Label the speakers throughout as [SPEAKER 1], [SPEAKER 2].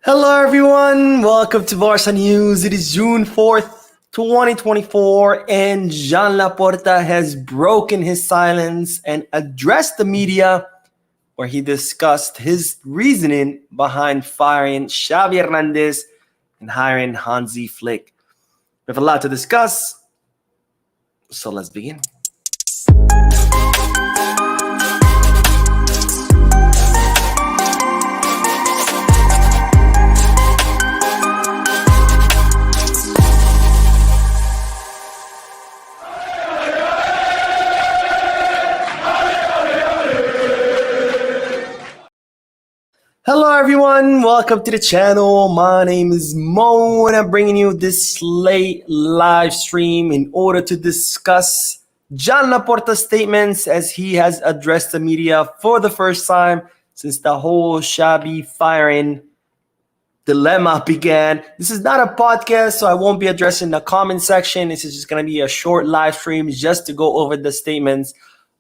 [SPEAKER 1] Hello, everyone. Welcome to Barca News. It is June 4th, 2024, and Joan Laporta has broken his silence and addressed the media where he discussed his reasoning behind firing Xavi Hernandez and hiring Hansi Flick. We have a lot to discuss, so let's begin. Hello everyone, welcome to the channel. My name is Mo and I'm bringing you this late live stream in order to discuss Joan Laporta's statements as he has addressed the media for the first time since the whole Shavi firing dilemma began. This is not a podcast, so I won't be addressing the comment section. This is just going to be a short live stream just to go over the statements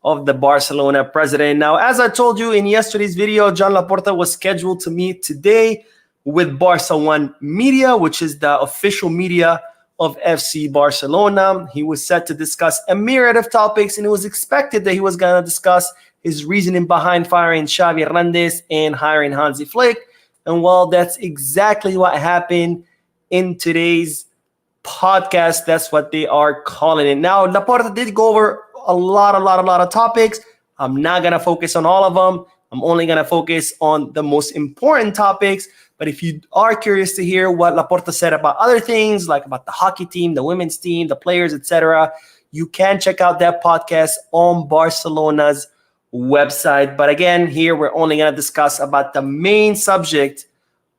[SPEAKER 1] of the Barcelona president. Now, as I told you in yesterday's video, Joan Laporta was scheduled to meet today with Barca One Media, which is the official media of FC Barcelona. He was set to discuss a myriad of topics, and it was expected that he was going to discuss his reasoning behind firing Xavi Hernandez and hiring Hansi Flick. And well, that's exactly what happened in today's podcast. That's what they are calling it. Now, Laporta did go over a lot of topics. I'm not going to focus on all of them. I'm only going to focus on the most important topics. But if you are curious to hear what Laporta said about other things, like about the hockey team, the women's team, the players, etc., you can check out that podcast on Barcelona's website. But again, here we're only going to discuss about the main subject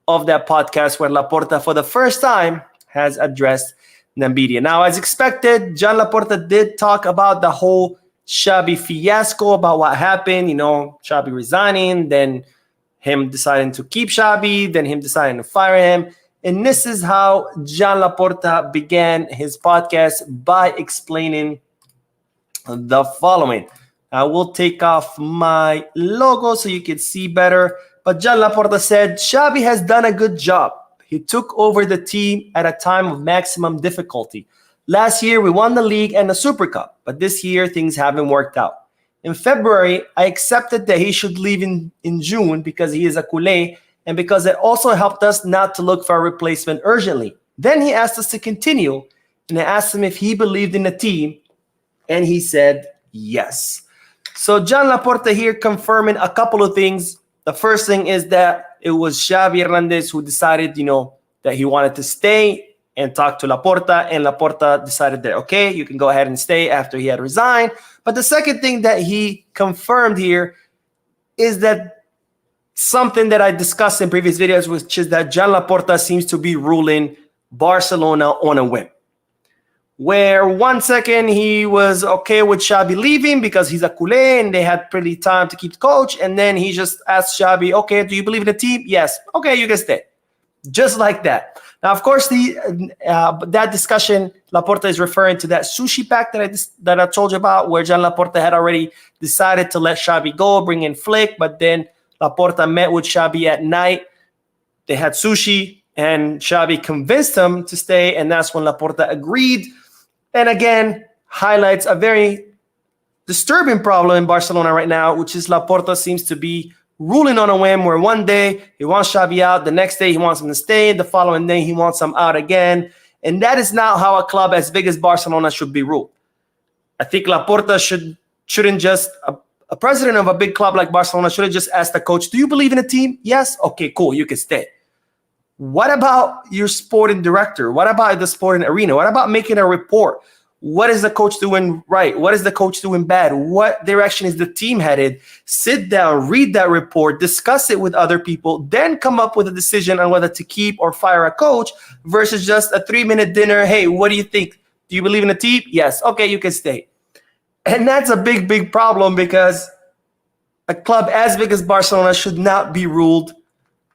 [SPEAKER 1] of that podcast where Laporta, for the first time, has addressed the media. Now, as expected, Joan Laporta did talk about the whole Xavi fiasco, about what happened, Xavi resigning, then him deciding to keep Xavi, then him deciding to fire him. And this is how Joan Laporta began his podcast by explaining the following. I will take off my logo so you can see better. But Joan Laporta said, Xavi has done a good job. He took over the team at a time of maximum difficulty. Last year, we won the league and the Super Cup, but this year, things haven't worked out. In February, I accepted that he should leave in June because he is a culé and because it also helped us not to look for a replacement urgently. Then he asked us to continue, and I asked him if he believed in the team, and he said yes. So Joan Laporta here confirming a couple of things. The first thing is that it was Xavi Hernandez who decided, that he wanted to stay and talk to Laporta, and Laporta decided that, okay, you can go ahead and stay after he had resigned. But the second thing that he confirmed here is that something that I discussed in previous videos, which is that Joan Laporta seems to be ruling Barcelona on a whim. Where 1 second he was okay with Xavi leaving because he's a culé and they had pretty time to keep the coach. And then he just asked Xavi, okay, do you believe in the team? Yes. Okay, you can stay. Just like that. Now, of course, that discussion, Laporta is referring to that sushi pack that I told you about, where Joan Laporta had already decided to let Xavi go, bring in Flick. But then Laporta met with Xavi at night. They had sushi and Xavi convinced him to stay. And that's when Laporta agreed. And again, highlights a very disturbing problem in Barcelona right now, which is Laporta seems to be ruling on a whim where one day he wants Xavi out, the next day he wants him to stay, the following day he wants him out again. And that is not how a club as big as Barcelona should be ruled. I think Laporta shouldn't just, a president of a big club like Barcelona shouldn't just ask the coach, do you believe in the team? Yes? Okay, cool, you can stay. What about your sporting director? What about the sporting arena? What about making a report? What is the coach doing right? What is the coach doing bad? What direction is the team headed? Sit down, read that report, discuss it with other people, then come up with a decision on whether to keep or fire a coach versus just a 3-minute dinner. Hey, what do you think? Do you believe in the team? Yes. Okay, you can stay. And that's a big problem because a club as big as Barcelona should not be ruled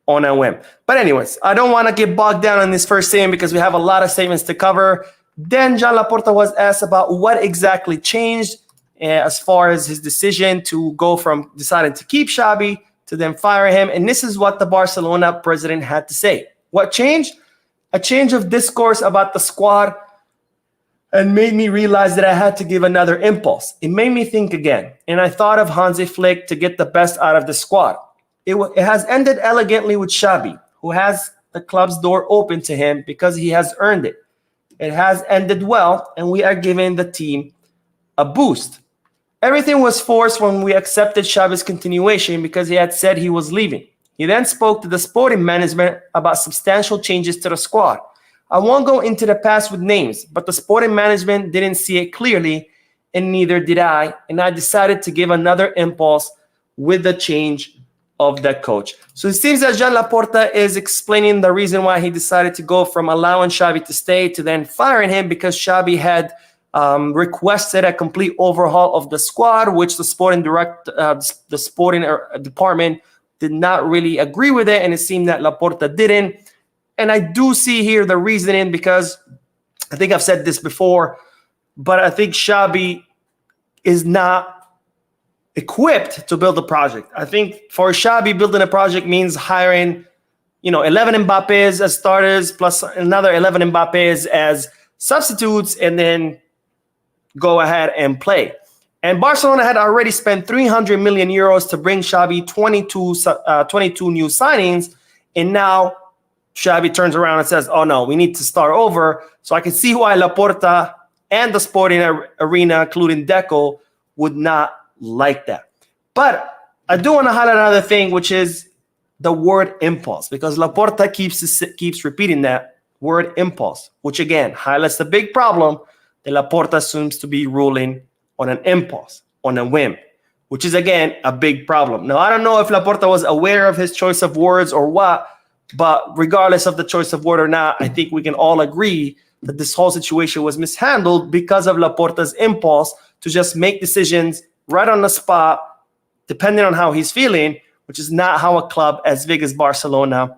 [SPEAKER 1] on a whim. But anyways, I don't want to get bogged down on this first statement because we have a lot of statements to cover. Then Joan Laporta was asked about what exactly changed as far as his decision to go from deciding to keep Xavi to then fire him. And this is what the Barcelona president had to say. What changed? A change of discourse about the squad, and made me realize that I had to give another impulse. It made me think again. And I thought of Hansi Flick to get the best out of the squad. It has ended elegantly with Shavi, who has the club's door open to him because he has earned it. It has ended well, and we are giving the team a boost. Everything was forced when we accepted Xavi's continuation because he had said he was leaving. He then spoke to the sporting management about substantial changes to the squad. I won't go into the past with names, but the sporting management didn't see it clearly, and neither did I, and I decided to give another impulse with the change of the coach. So it seems that Joan Laporta is explaining the reason why he decided to go from allowing Xavi to stay to then firing him because Xavi had requested a complete overhaul of the squad, which the sporting department did not really agree with it, and it seemed that Laporta didn't. And I do see here the reasoning because I think I've said this before, but I think Xavi is not equipped to build a project. I think for Xavi, building a project means hiring, 11 Mbappés as starters plus another 11 Mbappés as substitutes and then go ahead and play. And Barcelona had already spent 300 million euros to bring Xavi 22 new signings, and now Xavi turns around and says, oh no, we need to start over. So I can see why Laporta and the sporting arena, including Deco, would not like that. But I do want to highlight another thing, which is the word impulse, because Laporta keeps repeating that word impulse, which again highlights the big problem that Laporta seems to be ruling on an impulse, on a whim, which is again a big problem. Now, I don't know if Laporta was aware of his choice of words or what, but regardless of the choice of word or not, I think we can all agree that this whole situation was mishandled because of Laporta's impulse to just make decisions right on the spot, depending on how he's feeling, which is not how a club as big as Barcelona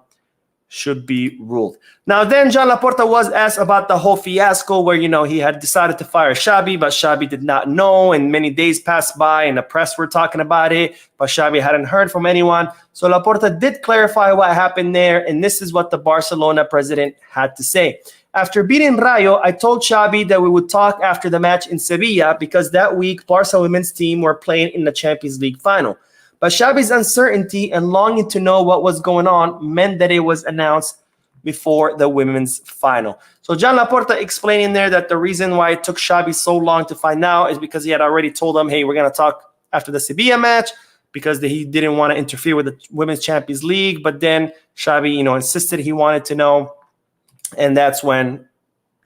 [SPEAKER 1] should be ruled. Now, then Joan Laporta was asked about the whole fiasco where, he had decided to fire Xavi, but Xavi did not know, and many days passed by and the press were talking about it, but Xavi hadn't heard from anyone. So Laporta did clarify what happened there, and this is what the Barcelona president had to say. After beating Rayo, I told Xavi that we would talk after the match in Sevilla because that week Barca women's team were playing in the Champions League final. But Xavi's uncertainty and longing to know what was going on meant that it was announced before the women's final. So Joan Laporta explaining there that the reason why it took Xavi so long to find out is because he had already told them, hey, we're going to talk after the Sevilla match, because he didn't want to interfere with the Women's Champions League. But then Xavi, insisted he wanted to know. And that's when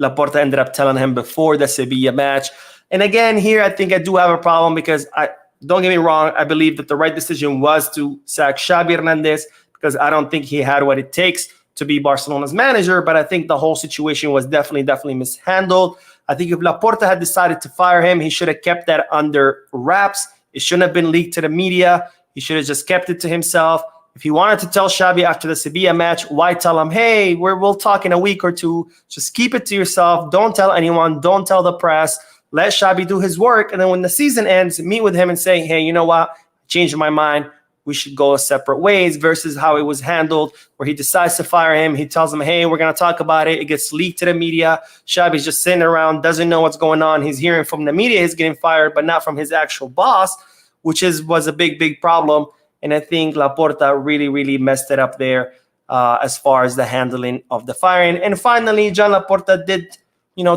[SPEAKER 1] Laporta ended up telling him before the Sevilla match. And again, here, I think I do have a problem because don't get me wrong, I believe that the right decision was to sack Xavi Hernandez because I don't think he had what it takes to be Barcelona's manager, but I think the whole situation was definitely mishandled. I think if Laporta had decided to fire him, he should have kept that under wraps. It shouldn't have been leaked to the media. He should have just kept it to himself. If he wanted to tell Xavi after the Sevilla match, why tell him, hey, we'll talk in a week or two. Just keep it to yourself. Don't tell anyone. Don't tell the press. Let Xavi do his work. And then when the season ends, meet with him and say, hey, you know what? Changed my mind. We should go separate ways, versus how it was handled, where he decides to fire him. He tells him, hey, we're going to talk about it. It gets leaked to the media. Xavi's just sitting around, doesn't know what's going on. He's hearing from the media he's getting fired, but not from his actual boss, which was a big problem. And I think Laporta really messed it up there as far as the handling of the firing. And finally, Joan Laporta did,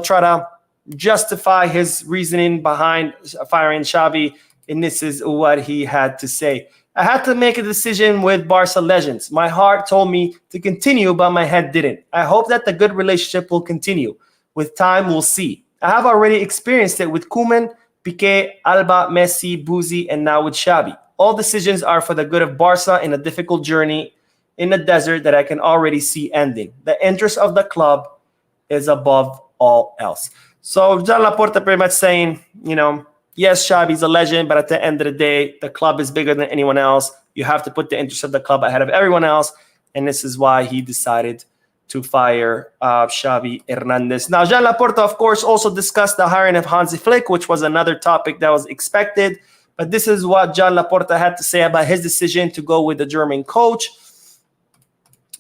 [SPEAKER 1] try to justify his reasoning behind firing Xavi, and this is what he had to say. I had to make a decision with Barca legends. My heart told me to continue, but my head didn't. I hope that the good relationship will continue. With time, we'll see. I have already experienced it with Koeman, Piqué, Alba, Messi, Buzzi, and now with Xavi. All decisions are for the good of Barca in a difficult journey in the desert that I can already see ending. The interest of the club is above all else. So Joan Laporta pretty much saying, yes, Xavi's a legend, but at the end of the day, the club is bigger than anyone else. You have to put the interest of the club ahead of everyone else. And this is why he decided to fire Xavi Hernandez. Now, Joan Laporta, of course, also discussed the hiring of Hansi Flick, which was another topic that was expected. But this is what Joan Laporta had to say about his decision to go with the German coach.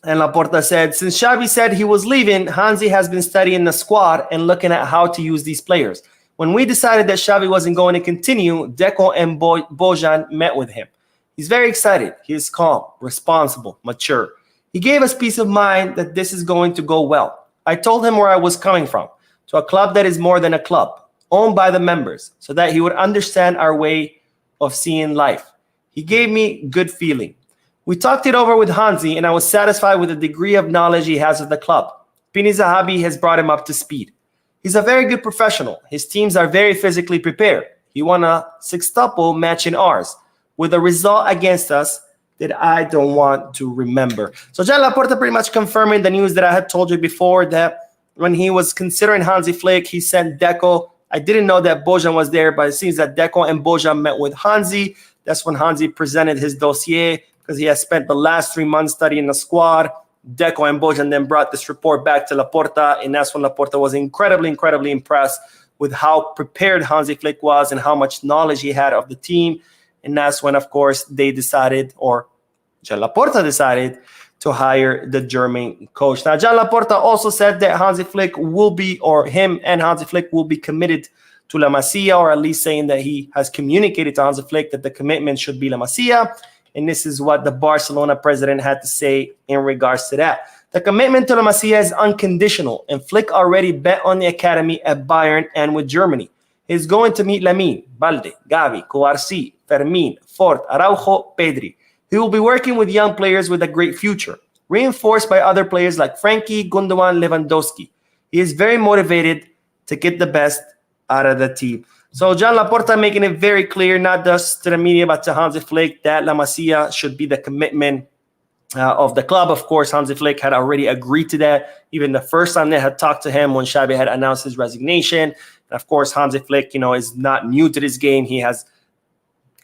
[SPEAKER 1] And Laporta said, since Xavi said he was leaving, Hansi has been studying the squad and looking at how to use these players. When we decided that Xavi wasn't going to continue, Deco and Bojan met with him. He's very excited. He is calm, responsible, mature. He gave us peace of mind that this is going to go well. I told him where I was coming from, to a club that is more than a club, owned by the members, so that he would understand our way of seeing life. He gave me good feeling. We talked it over with Hanzi, and I was satisfied with the degree of knowledge he has of the club. Pini Zahabi has brought him up to speed. He's a very good professional. His teams are very physically prepared. He won a sextuple match in ours, with a result against us that I don't want to remember. So Joan Laporta pretty much confirming the news that I had told you before, that when he was considering Hansi Flick, he sent Deco. I didn't know that Bojan was there, but it seems that Deco and Bojan met with Hansi. That's when Hansi presented his dossier, because he has spent the last 3 months studying the squad. Deco and Bojan then brought this report back to Laporta, and that's when Laporta was incredibly impressed with how prepared Hansi Flick was and how much knowledge he had of the team. And that's when, of course, they decided, or Joan Laporta decided, to hire the German coach. Now, Joan Laporta also said that Hansi Flick will be, or him and Hansi Flick will be committed to La Masia, or at least saying that he has communicated to Hansi Flick that the commitment should be La Masia. And this is what the Barcelona president had to say in regards to that. The commitment to La Masia is unconditional, and Flick already bet on the academy at Bayern and with Germany. He's going to meet Lamine, Balde, Xavi, Cubarsí, Fermin, Fort, Araujo, Pedri. He will be working with young players with a great future, reinforced by other players like Frankie, Gundogan, Lewandowski. He is very motivated to get the best out of the team. So Joan Laporta making it very clear, not just to the media, but to Hansi Flick, that La Masia should be the commitment of the club. Of course, Hansi Flick had already agreed to that, even the first time they had talked to him when Shavi had announced his resignation. And of course, Hansi Flick, is not new to this game. He has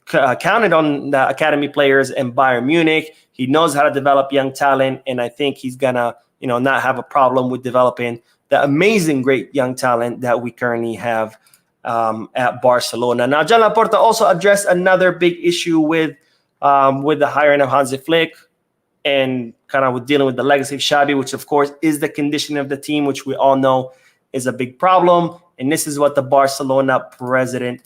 [SPEAKER 1] counted on the academy players in Bayern Munich. He knows how to develop young talent, and I think he's gonna, not have a problem with developing the amazing, great young talent that we currently have at Barcelona. Now, Joan Laporta also addressed another big issue with the hiring of Hansi Flick, and kind of with dealing with the legacy of Shavi, which of course is the condition of the team, which we all know is a big problem. And this is what the Barcelona president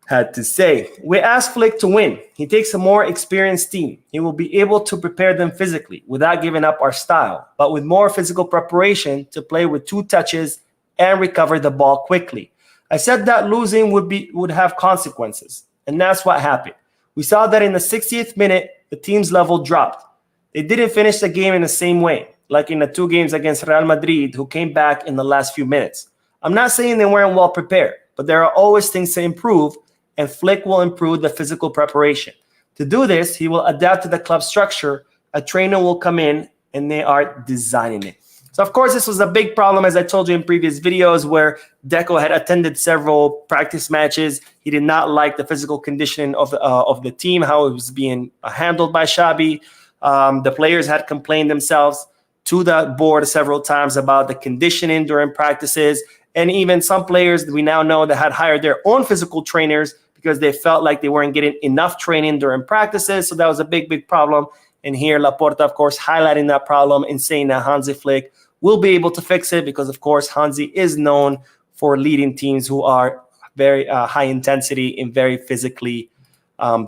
[SPEAKER 1] had to say. We asked Flick to win. He takes a more experienced team. He will be able to prepare them physically without giving up our style, but with more physical preparation to play with 2 touches and recover the ball quickly. I said that losing would have consequences, and that's what happened. We saw that in the 60th minute, the team's level dropped. They didn't finish the game in the same way, like in the 2 games against Real Madrid, who came back in the last few minutes. I'm not saying they weren't well prepared, but there are always things to improve, and Flick will improve the physical preparation. To do this, he will adapt to the club structure. A trainer will come in, and they are designing it. So, of course, this was a big problem, as I told you in previous videos, where Deco had attended several practice matches. He did not like the physical conditioning of the team, how it was being handled by Shavi. The players had complained themselves to the board several times about the conditioning during practices. And even some players that we now know that had hired their own physical trainers because they felt like they weren't getting enough training during practices. So that was a big problem. And here Laporta, of course, highlighting that problem and saying that Hansi Flick will be able to fix it because, of course, Hansi is known for leading teams who are very high intensity and very physically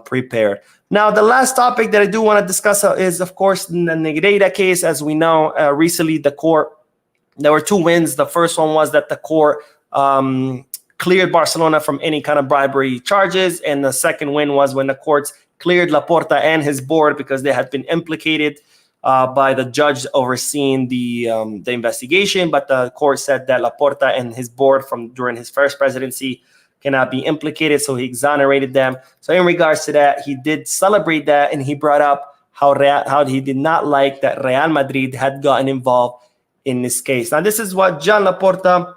[SPEAKER 1] prepared. Now, the last topic that I do want to discuss is, of course, the Negreira case. As we know, recently the court, there were 2 wins. The first one was that the court cleared Barcelona from any kind of bribery charges. And the second win was when the courts cleared Laporta and his board because they had been implicated by the judge overseeing the investigation. But the court said that Laporta and his board from during his first presidency cannot be implicated, so he exonerated them. So in regards to that, he did celebrate that, and he brought up how he did not like that Real Madrid had gotten involved in this case. Now, this is what Joan Laporta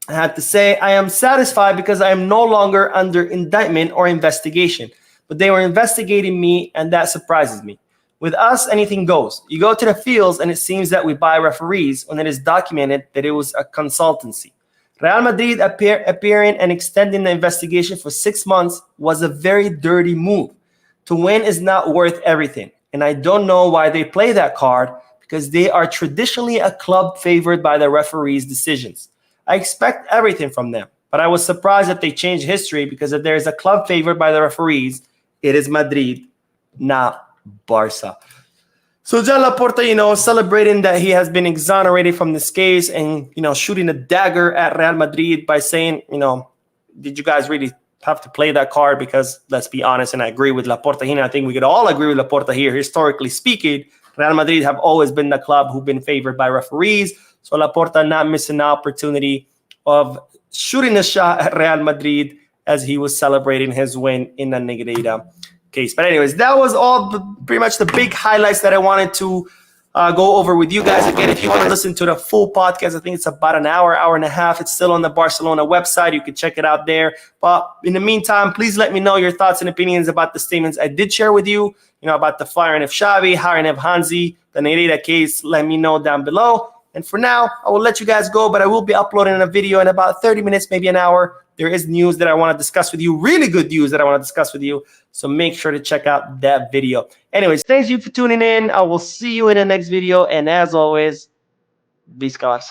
[SPEAKER 1] had to say. I am satisfied because I am no longer under indictment or investigation, but they were investigating me, and that surprises me. With us, anything goes. You go to the fields, and it seems that we buy referees when it is documented that it was a consultancy. Real Madrid appearing and extending the investigation for 6 months was a very dirty move. To win is not worth everything. And I don't know why they play that card, because they are traditionally a club favored by the referees' decisions. I expect everything from them, but I was surprised that they changed history, because if there is a club favored by the referees, it is Madrid, not Barca. So Joan Laporta, celebrating that he has been exonerated from this case and, shooting a dagger at Real Madrid by saying, did you guys really have to play that card? Because let's be honest, and I agree with Laporta here, I think we could all agree with Laporta here, historically speaking, Real Madrid have always been the club who've been favored by referees. So Laporta not missing the opportunity of shooting a shot at Real Madrid as he was celebrating his win in the Negreira case. But anyways, that was pretty much the big highlights that I wanted to go over with you guys. Again, if you want to listen to the full podcast, I think it's about an hour and a half. It's still on the Barcelona website. You can check it out there. But in the meantime, please let me know your thoughts and opinions about the statements I did share with you, about the firing of Shavi, hiring of Hanzi, the Negreira case. Let me know down below. And for now, I will let you guys go, but I will be uploading a video in about 30 minutes, maybe an hour. There is news that I want to discuss with you, really good news that I want to discuss with you. So make sure to check out that video. Anyways, thanks you for tuning in. I will see you in the next video. And as always, Viscas.